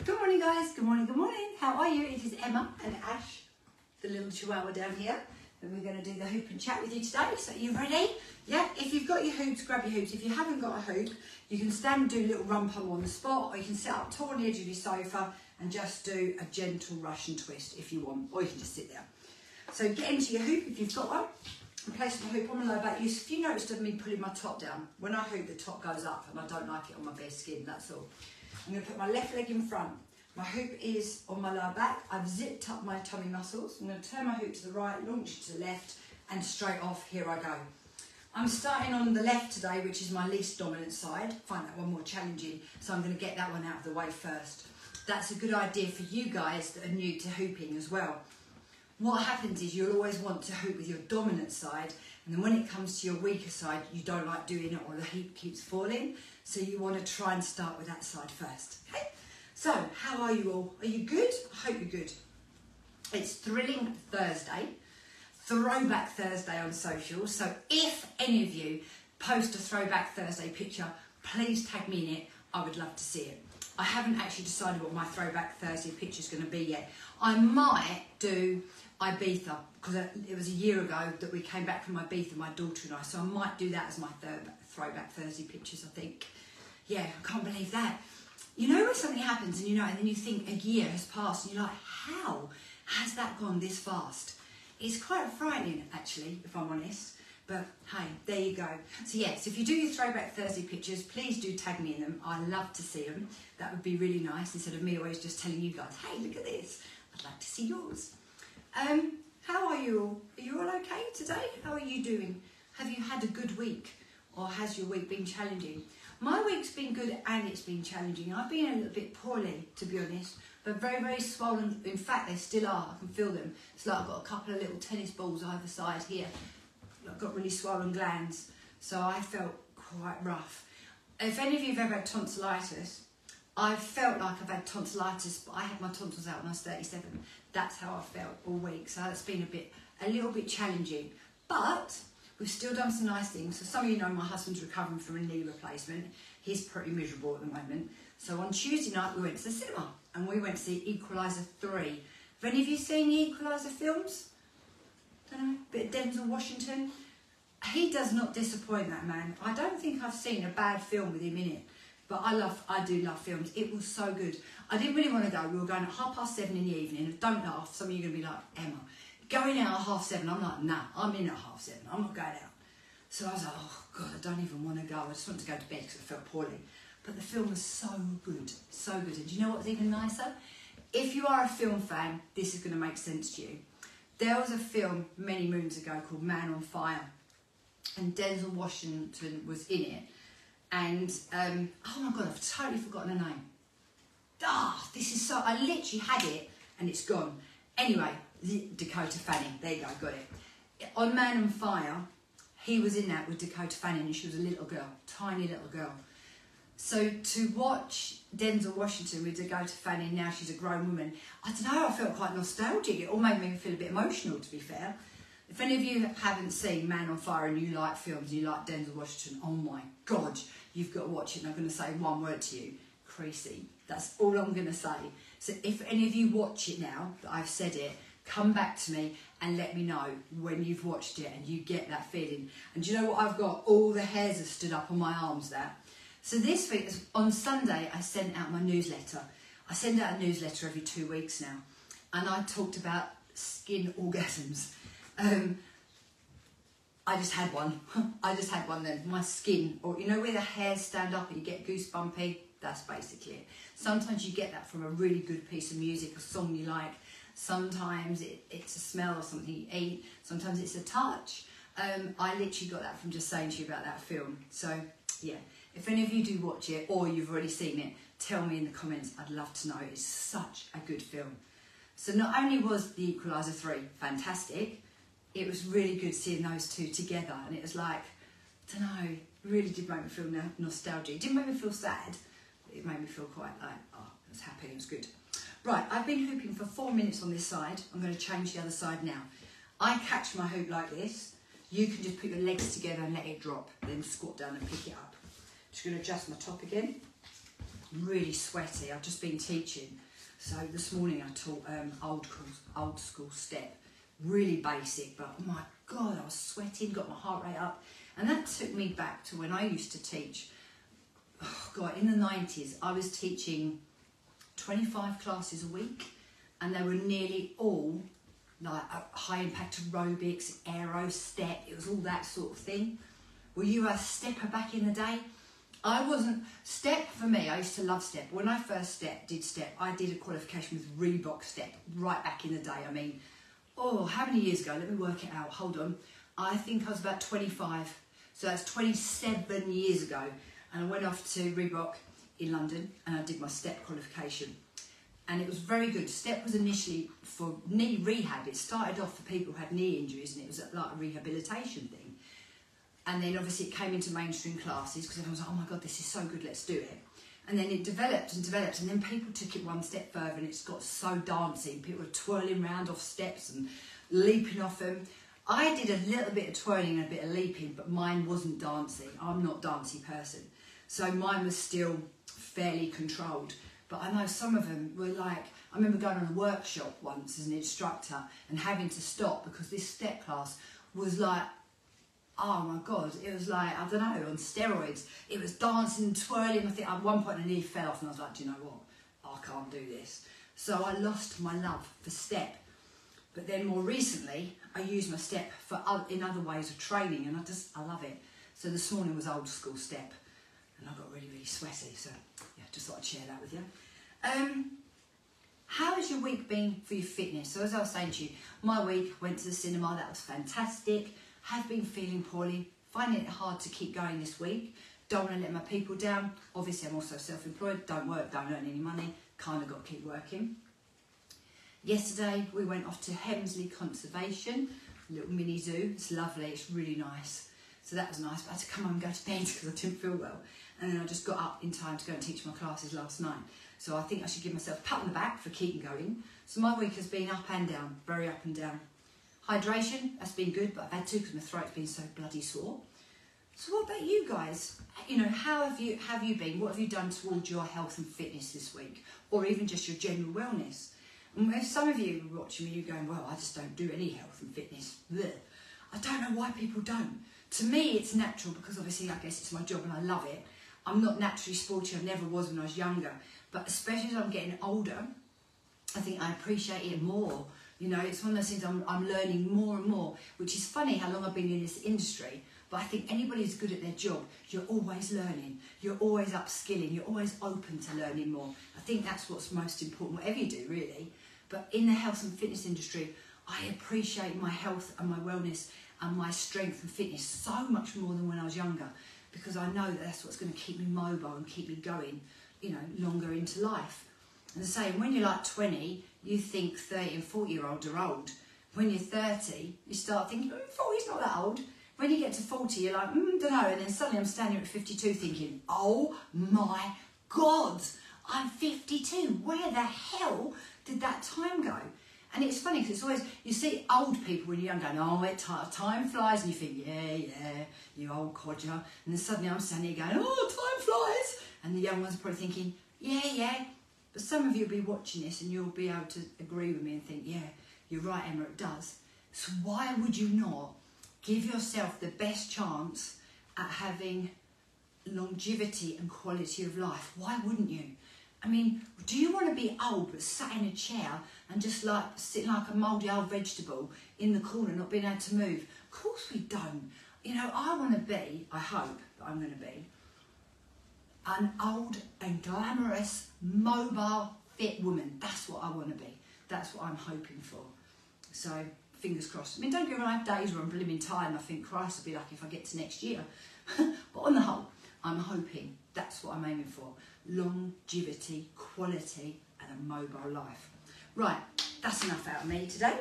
Good morning, guys. Good morning, good morning. How are you? It is Emma and Ash, the little chihuahua down here, and we're going to do the hoop and chat with you today. So are you ready? Yeah, if you've got your hoops, grab your hoops. If you haven't got a hoop, you can stand and do a little run pump on the spot, or you can sit up tall on the edge of your sofa and just do a gentle Russian twist if you want, or you can just sit there. So get into your hoop if you've got one, and place the hoop on my lower back. If you noticed of me pulling my top down, when I hoop the top goes up and I don't like it on my bare skin, that's all. I'm going to put my left leg in front. My hoop is on my lower back. I've zipped up my tummy muscles. I'm going to turn my hoop to the right, launch it to the left, and straight off, here I go. I'm starting on the left today, which is my least dominant side. I find that one more challenging, so I'm going to get that one out of the way first. That's a good idea for you guys that are new to hooping as well. What happens is you'll always want to hoop with your dominant side, and then when it comes to your weaker side, you don't like doing it or the hoop keeps falling. So you want to try and start with that side first, okay? So, how are you all? Are you good? I hope you're good. It's Thrilling Thursday, Throwback Thursday on social. So if any of you post a Throwback Thursday picture, please tag me in it. I would love to see it. I haven't actually decided what my Throwback Thursday picture is going to be yet. I might do Ibiza, because it was a year ago that we came back from Ibiza, my daughter and I, so I might do that as my Throwback Thursday pictures, I think. Yeah, I can't believe that. You know when something happens and and then you think a year has passed and you're like, how has that gone this fast? It's quite frightening, actually, if I'm honest. But hey, there you go. So yes, if you do your Throwback Thursday pictures, please do tag me in them. I love to see them. That would be really nice, instead of me always just telling you guys, hey, look at this. I'd like to see yours. How are you all? Are you all okay today? How are you doing? Have you had a good week? Or has your week been challenging? My week's been good and it's been challenging. I've been a little bit poorly, to be honest, but very, very swollen. In fact, they still are. I can feel them. It's like I've got a couple of little tennis balls either side here. I've got really swollen glands, so I felt quite rough. If any of you have ever had tonsillitis, I felt like I've had tonsillitis, but I had my tonsils out when I was 37. That's how I felt all week, so it's been a little bit challenging. But we've still done some nice things. So some of you know my husband's recovering from a knee replacement. He's pretty miserable at the moment. So on Tuesday night we went to the cinema and we went to see Equalizer 3. Have any of you seen the Equalizer films? Don't know, bit of Denzel Washington. He does not disappoint, that man. I don't think I've seen a bad film with him in it. But I do love films. It was so good. I didn't really want to go. We were going at 7:30 in the evening. Don't laugh. Some of you are going to be like, Emma, going out at 7:30. I'm like, nah, I'm in at 7:30. I'm not going out. So I was like, oh God, I don't even want to go. I just want to go to bed because I felt poorly. But the film was so good, so good. And do you know what's even nicer? If you are a film fan, this is going to make sense to you. There was a film many moons ago called Man on Fire, and Denzel Washington was in it. And oh my God, I've totally forgotten her name. This is so. I literally had it, and it's gone. Anyway. Dakota Fanning, there you go, got it. On Man on Fire, he was in that with Dakota Fanning, and she was a little girl, tiny little girl. So to watch Denzel Washington with Dakota Fanning, now she's a grown woman, I don't know, I felt quite nostalgic. It all made me feel a bit emotional, to be fair. If any of you haven't seen Man on Fire and you like films, and you like Denzel Washington, oh my God, you've got to watch it. And I'm going to say one word to you, creasy. That's all I'm going to say. So if any of you watch it now, that I've said it, come back to me and let me know when you've watched it and you get that feeling. And do you know what I've got? All the hairs have stood up on my arms there. So this week, on Sunday, I sent out my newsletter. I send out a newsletter every 2 weeks now. And I talked about skin orgasms. I just had one. I just had one then. My skin, or you know where the hairs stand up and you get goosebumpy? That's basically it. Sometimes you get that from a really good piece of music, a song you like. Sometimes it's a smell or something you eat. Sometimes it's a touch. I literally got that from just saying to you about that film. So, yeah, if any of you do watch it or you've already seen it, tell me in the comments. I'd love to know. It's such a good film. So not only was The Equalizer 3 fantastic, it was really good seeing those two together. And it was like, I don't know, it really did make me feel nostalgic. It didn't make me feel sad. It made me feel quite like, oh, I was happy, it was good. Right, I've been hooping for 4 minutes on this side. I'm going to change the other side now. I catch my hoop like this. You can just put your legs together and let it drop, then squat down and pick it up. Just going to adjust my top again. really sweaty. I've just been teaching. So this morning I taught old school step. Really basic, but oh my God, I was sweating, got my heart rate up. And that took me back to when I used to teach. Oh God, in the 90s, I was teaching 25 classes a week, and they were nearly all like high impact aerobics, aero, step. It was all that sort of thing. Were you a stepper back in the day? I wasn't. Step for me, I used to love step. When I first did step, I did a qualification with Reebok Step right back in the day. I mean, oh, how many years ago? Let me work it out. Hold on. I think I was about 25. So that's 27 years ago. And I went off to Reebok in London and I did my step qualification. And it was very good. Step was initially for knee rehab. It started off for people who had knee injuries, and it was like a rehabilitation thing. And then obviously it came into mainstream classes because everyone was like, oh my God, this is so good, let's do it. And then it developed and developed, and then people took it one step further, and it's got so dancing. People were twirling around off steps and leaping off them. I did a little bit of twirling and a bit of leaping, but mine wasn't dancing. I'm not a dancey person. So mine was still fairly controlled. But I know some of them were like, I remember going on a workshop once as an instructor and having to stop because this step class was like, oh my God, it was like, I don't know, on steroids. It was dancing and twirling. I think at one point I nearly fell off and I was like, do you know what? I can't do this. So I lost my love for step. But then more recently, I use my step in other ways of training, and I love it. So this morning was old school step, and I got really, really sweaty. So yeah, just thought I'd share that with you. How has your week been for your fitness? So as I was saying to you, my week, went to the cinema, that was fantastic. Have been feeling poorly, finding it hard to keep going this week. Don't want to let my people down. Obviously, I'm also self-employed, don't work, don't earn any money, kind of got to keep working. Yesterday, we went off to Hemsley Conservation, little mini zoo. It's lovely, it's really nice. So that was nice, but I had to come home and go to bed because I didn't feel well. And then I just got up in time to go and teach my classes last night. So I think I should give myself a pat on the back for keeping going. So my week has been up and down, very up and down. Hydration, that's been good, but I've had to because my throat's been so bloody sore. So what about you guys? You know, how have you been? What have you done towards your health and fitness this week? Or even just your general wellness? And if some of you are watching me, you're going, well, I just don't do any health and fitness. Blech. I don't know why people don't. To me, it's natural because obviously I guess it's my job and I love it. I'm not naturally sporty, I never was when I was younger. But especially as I'm getting older, I think I appreciate it more. You know, it's one of those things I'm learning more and more, which is funny how long I've been in this industry. But I think anybody who's good at their job, you're always learning. You're always upskilling. You're always open to learning more. I think that's what's most important, whatever you do, really. But in the health and fitness industry, I appreciate my health and my wellness and my strength and fitness so much more than when I was younger, because I know that that's what's going to keep me mobile and keep me going, you know, longer into life. And the same, when you're like 20, you think 30 and 40-year-olds are old. When you're 30, you start thinking, 40's not that old. When you get to 40, you're like, don't know. And then suddenly I'm standing at 52 thinking, oh my God, I'm 52. Where the hell did that time go? And it's funny because it's always, you see old people when you're young going, oh, time flies. And you think, yeah, you old codger. And then suddenly I'm standing here going, oh, time flies. And the young ones are probably thinking, yeah. But some of you will be watching this and you'll be able to agree with me and think, yeah, you're right, Emma, it does. So why would you not give yourself the best chance at having longevity and quality of life? Why wouldn't you? I mean, do you want to be old but sat in a chair and just like sitting like a mouldy old vegetable in the corner, not being able to move? Of course we don't. You know, I want to be, I hope that I'm going to be, an old and glamorous, mobile, fit woman. That's what I want to be. That's what I'm hoping for. So, fingers crossed. I mean, don't get me wrong, I have days where I'm blooming tired and I think, Christ, I'll be lucky if I get to next year. But on the whole, I'm hoping that's what I'm aiming for. Longevity, quality, and a mobile life. Right, that's enough out of me today.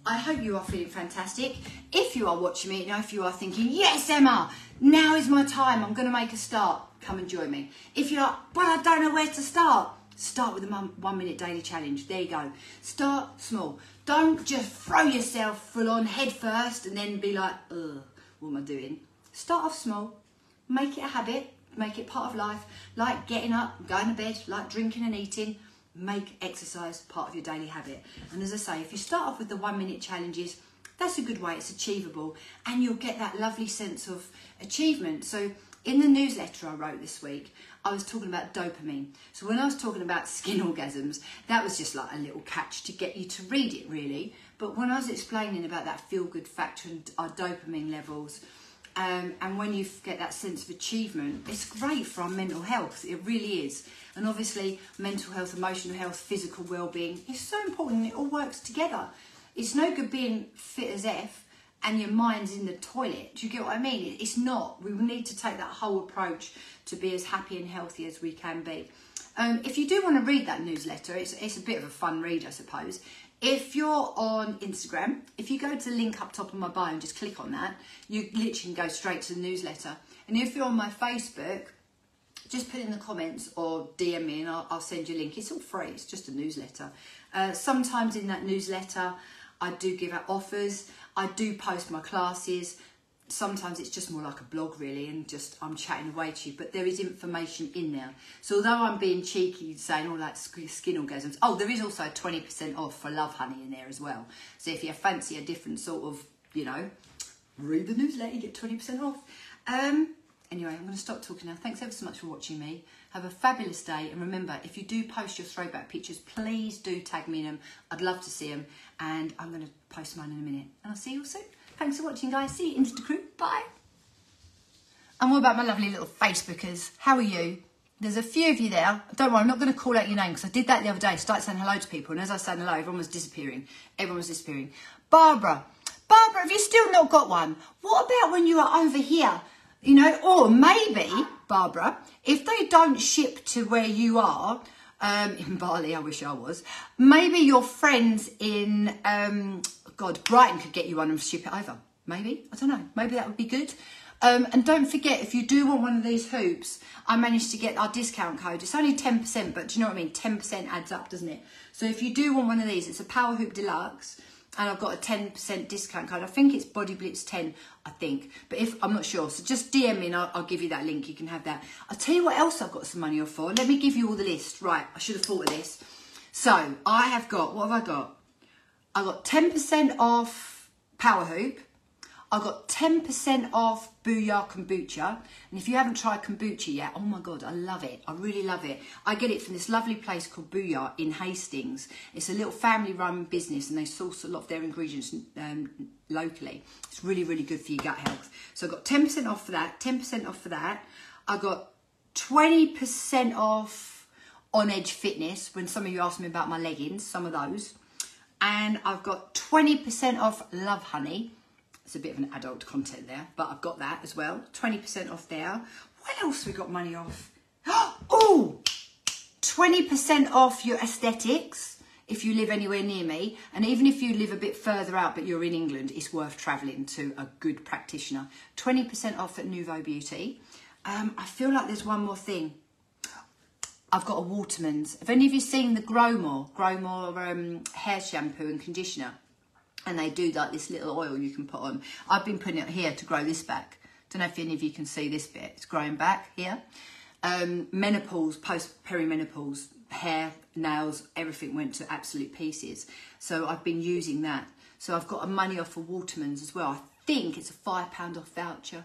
I hope you are feeling fantastic. If you are watching me, now if you are thinking, yes, Emma, now is my time, I'm going to make a start, come and join me. If you're like, well, I don't know where to start with the 1 minute daily challenge. There you go. Start small. Don't just throw yourself full on head first and then be like, ugh, what am I doing? Start off small, make it a habit, make it part of life. Like getting up, going to bed, like drinking and eating. Make exercise part of your daily habit. And as I say, if you start off with the 1 minute challenges, that's a good way, it's achievable, and you'll get that lovely sense of achievement. So in the newsletter I wrote this week, I was talking about dopamine. So when I was talking about skin orgasms, that was just like a little catch to get you to read it, really. But when I was explaining about that feel-good factor and our dopamine levels, and when you get that sense of achievement, it's great for our mental health. It really is. And obviously, mental health, emotional health, physical well-being is so important. It all works together. It's no good being fit as F and your mind's in the toilet. Do you get what I mean? It's not. We need to take that whole approach to be as happy and healthy as we can be. If you do want to read that newsletter, it's a bit of a fun read, I suppose. If you're on Instagram, if you go to the link up top of my bio and just click on that, you literally can go straight to the newsletter. And if you're on my Facebook, just put in the comments or DM me and I'll send you a link. It's all free, it's just a newsletter. Sometimes in that newsletter, I do give out offers. I do post my classes. Sometimes it's just more like a blog really, and just I'm chatting away to you, but there is information in there. So although I'm being cheeky saying all that skin orgasms, oh, there is also 20% off for Love Honey in there as well. So if you fancy a different sort of, you know, read the newsletter, you get 20% off. Anyway, I'm going to stop talking now. Thanks ever so much for watching me. Have a fabulous day. And remember, if you do post your throwback pictures, please do tag me in them. I'd love to see them. And I'm going to post mine in a minute. And I'll see you all soon. Thanks for watching, guys. See you, Insta crew. Bye. And what about my lovely little Facebookers? How are you? There's a few of you there. Don't worry, I'm not going to call out your name because I did that the other day. I started saying hello to people. And as I was saying hello, everyone was disappearing. Everyone was disappearing. Barbara, have you still not got one? What about when you are over here? You know, or maybe, Barbara, if they don't ship to where you are, in Bali, I wish I was, maybe your friends in, Brighton could get you one and ship it over. Maybe, I don't know, maybe that would be good. And don't forget, if you do want one of these hoops, I managed to get our discount code. It's only 10%, but do you know what I mean? 10% adds up, doesn't it? So if you do want one of these, it's a Power Hoop Deluxe. And I've got a 10% discount code. I think it's Body Blitz 10, I think. But if I'm not sure, so just DM me and I'll give you that link. You can have that. I'll tell you what else I've got some money off for. Let me give you all the list. Right, I should have thought of this. So I have got, what have I got? I got 10% off Power Hoop. I got 10% off Booyah Kombucha. And if you haven't tried kombucha yet, oh my God, I love it. I really love it. I get it from this lovely place called Booyah in Hastings. It's a little family-run business and they source a lot of their ingredients locally. It's really, really good for your gut health. So I got 10% off for that, 10% off for that. I got 20% off On Edge Fitness when some of you asked me about my leggings, some of those. And I've got 20% off Love Honey. It's a bit of an adult content there, but I've got that as well. 20% off there. What else we got money off? Oh, 20% off your aesthetics if you live anywhere near me. And even if you live a bit further out, but you're in England, it's worth travelling to a good practitioner. 20% off at Nouveau Beauty. I feel like there's one more thing. I've got a Waterman's. Have any of you seen the Grow More hair shampoo and conditioner? And they do like this little oil you can put on. I've been putting it here to grow this back. Don't know if any of you can see this bit. It's growing back here. Menopause, post-perimenopause, hair, nails, everything went to absolute pieces. So I've been using that. So I've got a money off for Waterman's as well. I think it's a £5 off voucher.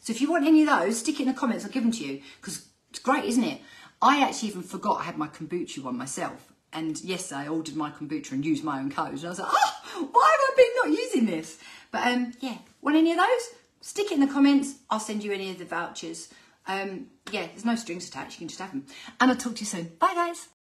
So if you want any of those, stick it in the comments. I'll give them to you because it's great, isn't it? I actually even forgot I had my kombucha one myself. And yesterday I ordered my kombucha and used my own code. And I was like, oh, why have I been not using this? But yeah, want any of those? Stick it in the comments. I'll send you any of the vouchers. Yeah, there's no strings attached. You can just have them. And I'll talk to you soon. Bye, guys.